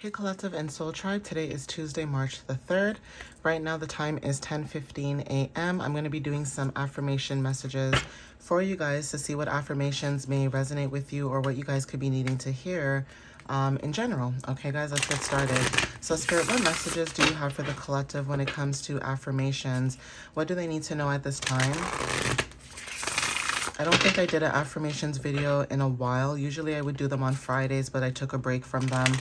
Hey Collective and Soul Tribe, today is Tuesday, March the 3rd. Right now the time is 10:15 a.m. I'm going to be doing some affirmation messages for you guys to see what affirmations may resonate with you or what you guys could be needing to hear in general. Okay guys, let's get started. So Spirit, what messages do you have for the collective when it comes to affirmations? What do they need to know at this time? I don't think I did an affirmations video in a while. Usually I would do them on Fridays, but I took a break from them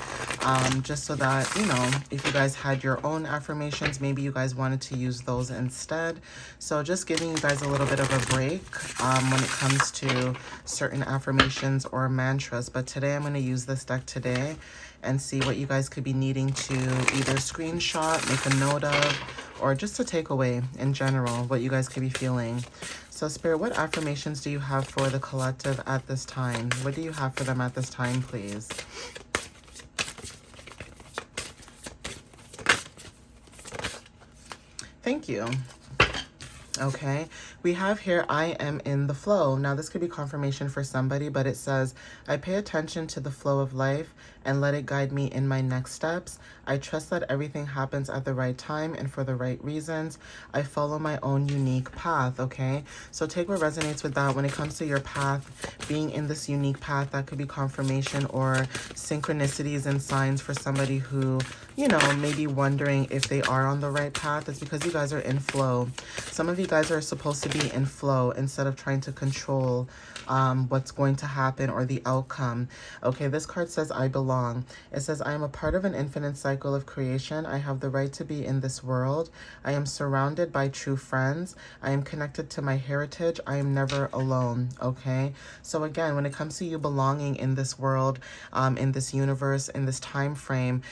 just so that, you know, if you guys had your own affirmations, maybe you guys wanted to use those instead. So just giving you guys a little bit of a break when it comes to certain affirmations or mantras. But today I'm going to use this deck today and see what you guys could be needing to either screenshot, make a note of, or just to take away in general, what you guys could be feeling. So Spirit, what affirmations do you have for the collective at this time? What do you have for them at this time, please? Thank you. Okay, we have here, I am in the flow. Now this could be confirmation for somebody, but it says, I pay attention to the flow of life and let it guide me in my next steps. I trust that everything happens at the right time and for the right reasons. I follow my own unique path, okay? So take what resonates with that. When it comes to your path, being in this unique path, that could be confirmation or synchronicities and signs for somebody who, you know, may be wondering if they are on the right path. It's because you guys are in flow. Some of you guys are supposed to be in flow instead of trying to control what's going to happen or the outcome. Okay, this card says, I belong. It says, I am a part of an infinite cycle of creation. I have the right to be in this world. I am surrounded by true friends. I am connected to my heritage. I am never alone. Okay, so again, when it comes to you belonging in this world, in this universe, in this time frame,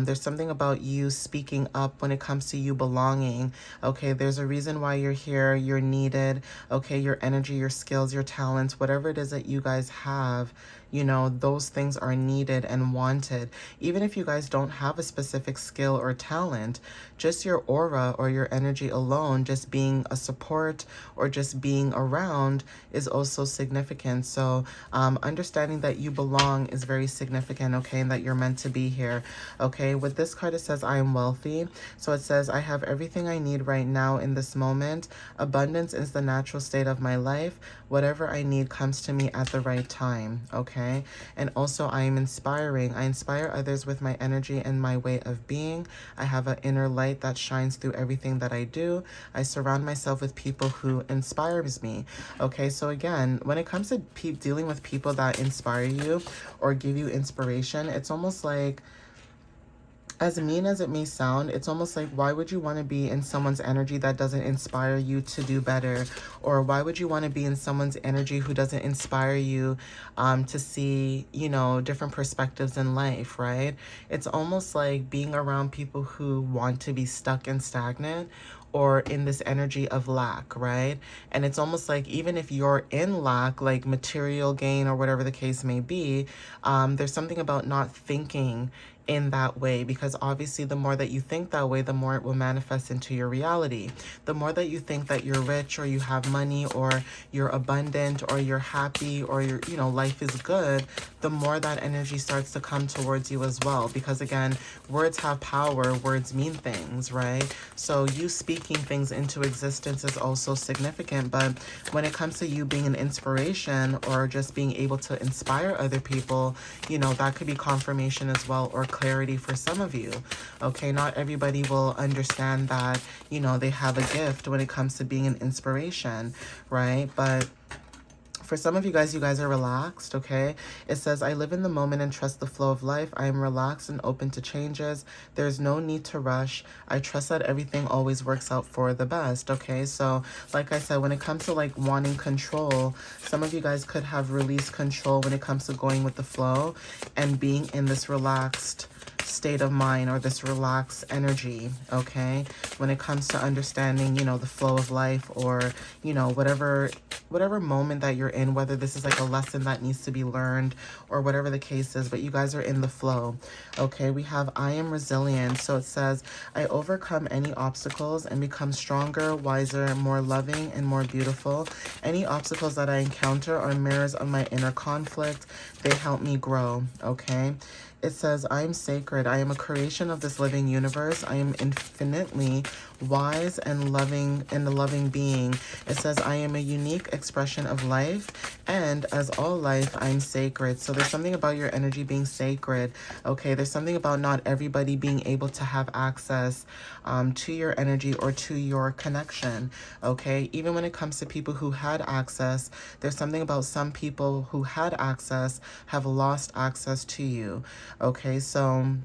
there's something about you speaking up when it comes to you belonging. Okay, there's a reason why you're here. You're needed. Okay, your energy, your skills, your talents, whatever it is that you guys have, you know, those things are needed and wanted. Even if you guys don't have a specific skill or talent, just your aura or your energy alone, just being a support or just being around is also significant. So understanding that you belong is very significant, okay, and that you're meant to be here. Okay, with this card, it says, I am wealthy. So it says, I have everything I need right now in this moment. Abundance is the natural state of my life. Whatever I need comes to me at the right time, okay? And also, I am inspiring. I inspire others with my energy and my way of being. I have an inner light that shines through everything that I do. I surround myself with people who inspires me, okay? So again, when it comes to dealing with people that inspire you or give you inspiration, it's almost like, as mean as it may sound, it's almost like, why would you want to be in someone's energy that doesn't inspire you to do better? Or why would you want to be in someone's energy who doesn't inspire you to see, you know, different perspectives in life, right? It's almost like being around people who want to be stuck and stagnant or in this energy of lack, right? And it's almost like, even if you're in lack, like material gain or whatever the case may be, there's something about not thinking in that way, because obviously the more that you think that way, the more it will manifest into your reality. The more that you think that you're rich or you have money or you're abundant or you're happy or you're, you know, life is good, the more that energy starts to come towards you as well. Because again, words have power, words mean things, right? So you speaking things into existence is also significant. But when it comes to you being an inspiration or just being able to inspire other people, you know, that could be confirmation as well, or clarity for some of you. Okay, not everybody will understand that, you know, they have a gift when it comes to being an inspiration, right? But for some of you guys are relaxed, okay? It says, I live in the moment and trust the flow of life. I am relaxed and open to changes. There's no need to rush. I trust that everything always works out for the best, okay? So, like I said, when it comes to like wanting control, some of you guys could have released control when it comes to going with the flow and being in this relaxed state of mind or this relaxed energy, okay? When it comes to understanding, you know, the flow of life or, you know, whatever moment that you're in, whether this is like a lesson that needs to be learned or whatever the case is, but you guys are in the flow, okay? We have, I am resilient. So it says, I overcome any obstacles and become stronger, wiser, more loving, and more beautiful. Any obstacles that I encounter are mirrors of my inner conflict. They help me grow, okay? It says, I am sacred. I am a creation of this living universe. I am infinitely wise and loving and a loving being. It says, I am a unique expression of life, and as all life, I'm sacred. So there's something about your energy being sacred. Okay, there's something about not everybody being able to have access to your energy or to your connection. Okay, even when it comes to people who had access, there's something about some people who had access have lost access to you. Okay, so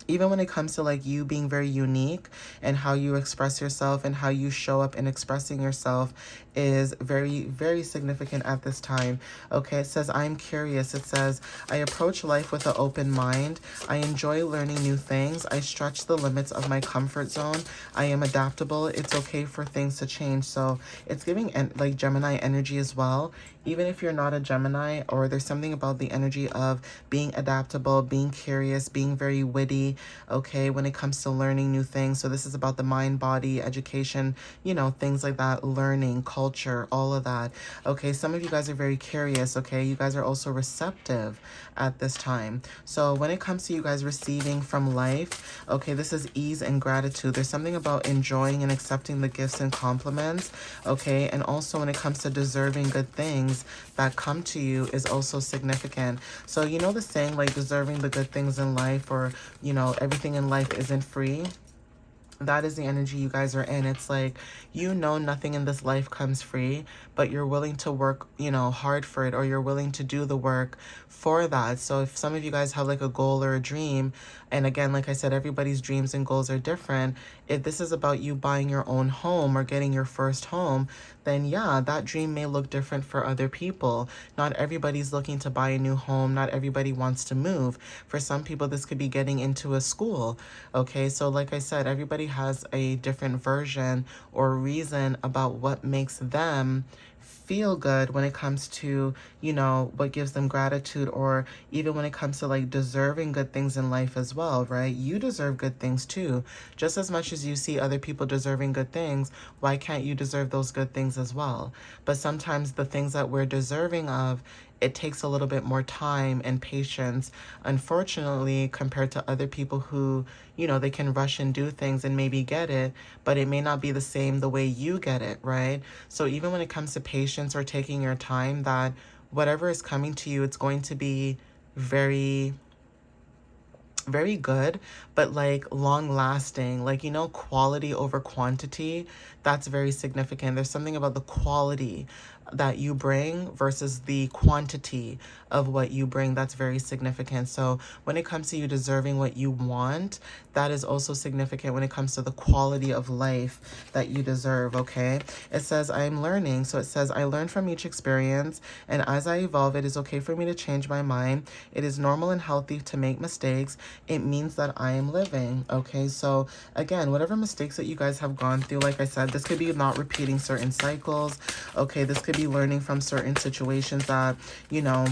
even when it comes to like you being very unique and how you express yourself and how you show up in expressing yourself is very, very significant at this time. Okay, it says, I'm curious. It says, I approach life with an open mind. I enjoy learning new things. I stretch the limits of my comfort zone. I am adaptable. It's okay for things to change. So it's giving like Gemini energy as well. Even if you're not a Gemini, or there's something about the energy of being adaptable, being curious, being very witty, okay, when it comes to learning new things. So this is about the mind, body, education, you know, things like that, learning, culture, all of that. Okay, some of you guys are very curious, okay? You guys are also receptive at this time. So when it comes to you guys receiving from life, okay, this is ease and gratitude. There's something about enjoying and accepting the gifts and compliments, okay? And also when it comes to deserving good things that come to you is also significant. So you know the saying, like, deserving the good things in life, or, you know, everything in life isn't free? That is the energy you guys are in. It's like, you know, nothing in this life comes free, but you're willing to work, you know, hard for it, or you're willing to do the work for that. So if some of you guys have like a goal or a dream, and again, like I said, everybody's dreams and goals are different. If this is about you buying your own home or getting your first home, then yeah, that dream may look different for other people. Not everybody's looking to buy a new home. Not everybody wants to move. For some people, this could be getting into a school. Okay, so like I said, everybody has a different version or reason about what makes them feel good when it comes to, you know, what gives them gratitude, or even when it comes to like deserving good things in life as well, right? You deserve good things too. Just as much as you see other people deserving good things, why can't you deserve those good things as well? But sometimes the things that we're deserving of, it takes a little bit more time and patience, unfortunately, compared to other people who, you know, they can rush and do things and maybe get it, but it may not be the same the way you get it, right? So even when it comes to patience or taking your time, that whatever is coming to you, it's going to be very, very good, but like long lasting, like, you know, quality over quantity. That's very significant. There's something about the quality that you bring versus the quantity of what you bring that's very significant. So when it comes to you deserving what you want, that is also significant when it comes to the quality of life that you deserve. Okay, it says, I'm learning. So it says, I learn from each experience, and as I evolve, it is okay for me to change my mind. It is normal and healthy to make mistakes. It means that I am living. Okay, so again, whatever mistakes that you guys have gone through, like I said, this could be not repeating certain cycles. Okay, this could be learning from certain situations that, you know,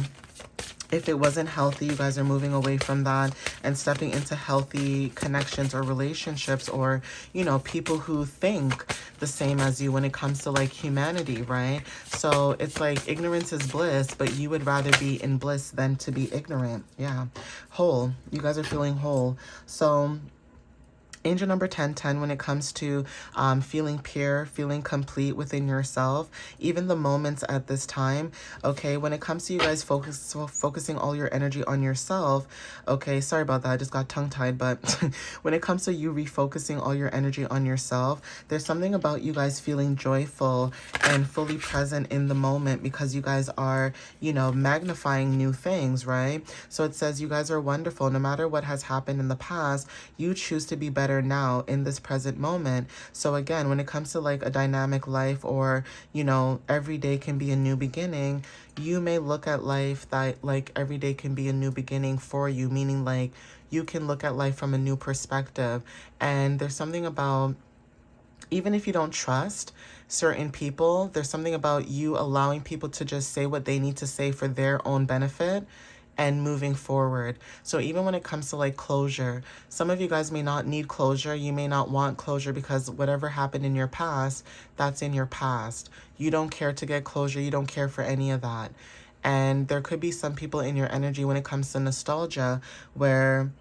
if it wasn't healthy, you guys are moving away from that and stepping into healthy connections or relationships, or, you know, people who think the same as you when it comes to like humanity, right? So it's like ignorance is bliss, but you would rather be in bliss than to be ignorant. Yeah. Whole. You guys are feeling whole. So angel number 1010, when it comes to feeling pure, feeling complete within yourself, even the moments at this time, okay, when it comes to you guys focusing all your energy on yourself, okay, sorry about that, I just got tongue-tied, but when it comes to you refocusing all your energy on yourself, there's something about you guys feeling joyful and fully present in the moment, because you guys are, you know, magnifying new things, right? So it says you guys are wonderful. No matter what has happened in the past, you choose to be better now in this present moment. So again, when it comes to like a dynamic life, or, you know, every day can be a new beginning, you may look at life that like every day can be a new beginning for you, meaning like you can look at life from a new perspective. And there's something about, even if you don't trust certain people, there's something about you allowing people to just say what they need to say for their own benefit and moving forward. So even when it comes to like closure, some of you guys may not need closure. You may not want closure because whatever happened in your past, that's in your past. You don't care to get closure. You don't care for any of that. And there could be some people in your energy when it comes to nostalgia where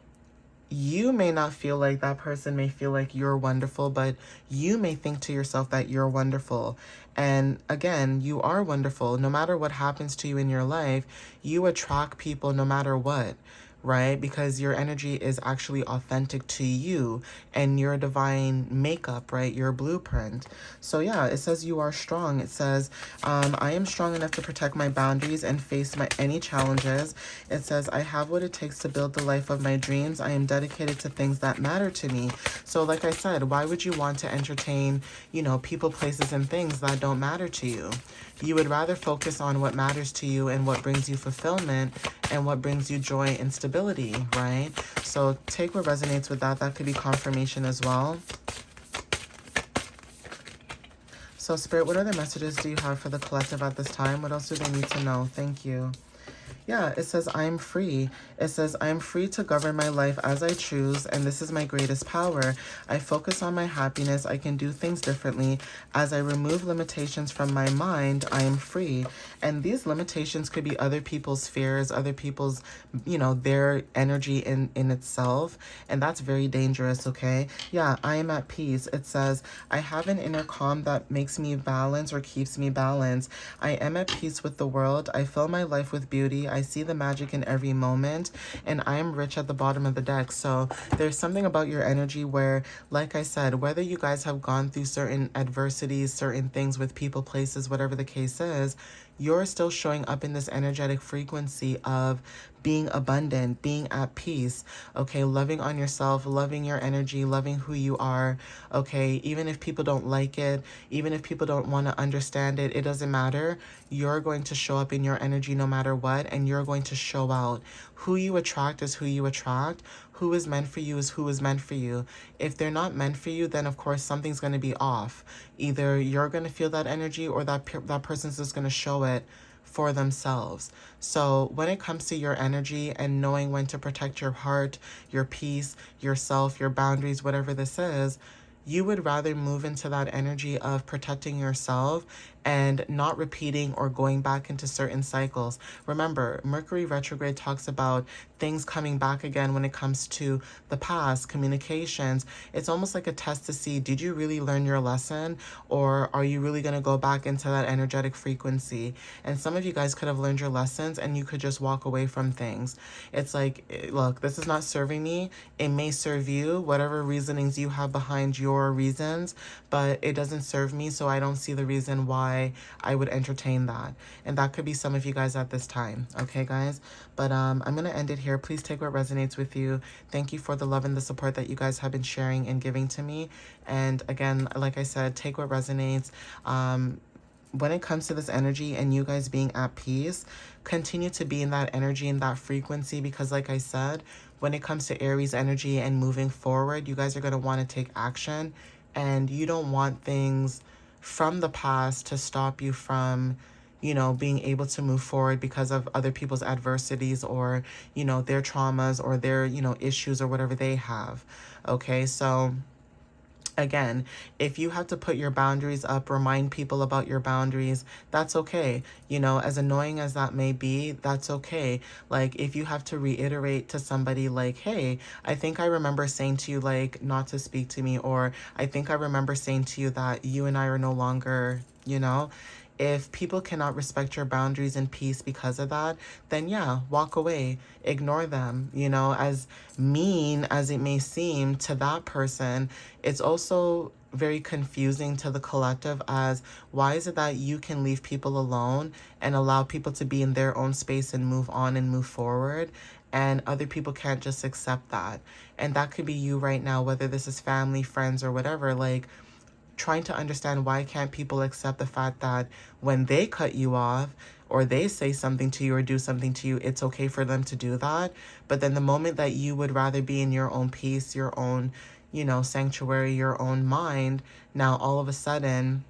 you may not feel like that person may feel like you're wonderful, but you may think to yourself that you're wonderful. And again, you are wonderful. No matter what happens to you in your life, you attract people no matter what, right? Because your energy is actually authentic to you and your divine makeup, right? Your blueprint. So yeah, it says you are strong. It says, I am strong enough to protect my boundaries and face any challenges. It says, I have what it takes to build the life of my dreams. I am dedicated to things that matter to me. So like I said, why would you want to entertain, people, places, and things that don't matter to you? You would rather focus on what matters to you and what brings you fulfillment and what brings you joy and stability, right? So take what resonates with that. That could be confirmation as well. So Spirit, what other messages do you have for the collective at this time? What else do they need to know? Thank you. Yeah, it says, I am free. It says, I am free to govern my life as I choose, and this is my greatest power. I focus on my happiness. I can do things differently. As I remove limitations from my mind, I am free. And these limitations could be other people's fears, other people's, their energy in itself. And that's very dangerous, okay? Yeah, I am at peace. It says, I have an inner calm that makes me balance or keeps me balanced. I am at peace with the world. I fill my life with beauty. I see the magic in every moment, and I am rich at the bottom of the deck. So there's something about your energy where, like I said, whether you guys have gone through certain adversities, certain things with people, places, whatever the case is, you're still showing up in this energetic frequency of being abundant, being at peace, okay, loving on yourself, loving your energy, loving who you are, okay, even if people don't like it, even if people don't want to understand it, it doesn't matter. You're going to show up in your energy no matter what, and you're going to show out. Who you attract is who you attract. Who is meant for you is who is meant for you. If they're not meant for you, then of course something's going to be off. Either you're going to feel that energy or that person's just going to show it for themselves. So when it comes to your energy and knowing when to protect your heart, your peace, yourself, your boundaries, whatever this is, you would rather move into that energy of protecting yourself and not repeating or going back into certain cycles. Remember, Mercury retrograde talks about things coming back again when it comes to the past, communications. It's almost like a test to see, did you really learn your lesson, or are you really going to go back into that energetic frequency? And some of you guys could have learned your lessons and you could just walk away from things. It's like, look, this is not serving me. It may serve you, whatever reasonings you have behind your reasons, but it doesn't serve me, so I don't see the reason why I would entertain that. And that could be some of you guys at this time. Okay, guys? But I'm going to end it here. Please take what resonates with you. Thank you for the love and the support that you guys have been sharing and giving to me. And again, like I said, take what resonates. When it comes to this energy and you guys being at peace, continue to be in that energy and that frequency, because like I said, when it comes to Aries energy and moving forward, you guys are going to want to take action, and you don't want things from the past to stop you from, being able to move forward because of other people's adversities or, their traumas or their, issues or whatever they have. Okay, so again, if you have to put your boundaries up, remind people about your boundaries, that's okay. As annoying as that may be, that's okay. Like, if you have to reiterate to somebody like, hey, I think I remember saying to you, like, not to speak to me, or I think I remember saying to you that you and I are no longer, if people cannot respect your boundaries and peace because of that, then yeah, walk away, ignore them. As mean as it may seem to that person, it's also very confusing to the collective as, why is it that you can leave people alone and allow people to be in their own space and move on and move forward, and other people can't just accept that? And that could be you right now, whether this is family, friends, or whatever. Like, trying to understand, why can't people accept the fact that when they cut you off or they say something to you or do something to you, it's okay for them to do that. But then the moment that you would rather be in your own peace, your own, sanctuary, your own mind, now all of a sudden,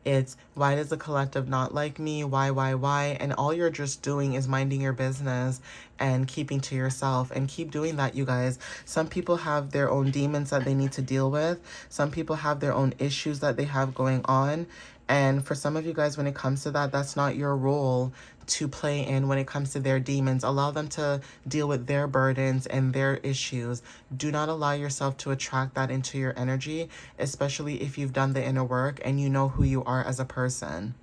it's, why does the collective not like me? Why? And all you're just doing is minding your business and keeping to yourself, and keep doing that, you guys. Some people have their own demons that they need to deal with. Some people have their own issues that they have going on. And for some of you guys, when it comes to that, that's not your role to play in when it comes to their demons. Allow them to deal with their burdens and their issues. Do not allow yourself to attract that into your energy, especially if you've done the inner work and you know who you are as a person.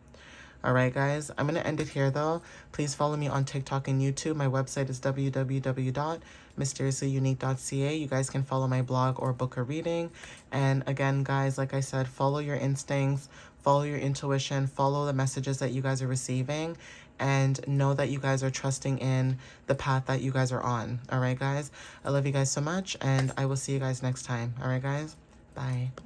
All right, guys, I'm going to end it here, though. Please follow me on TikTok and YouTube. My website is www.mysteriouslyunique.ca. You guys can follow my blog or book a reading. And again, guys, like I said, follow your instincts, follow your intuition, follow the messages that you guys are receiving, and know that you guys are trusting in the path that you guys are on. All right, guys? I love you guys so much, and I will see you guys next time. All right, guys? Bye.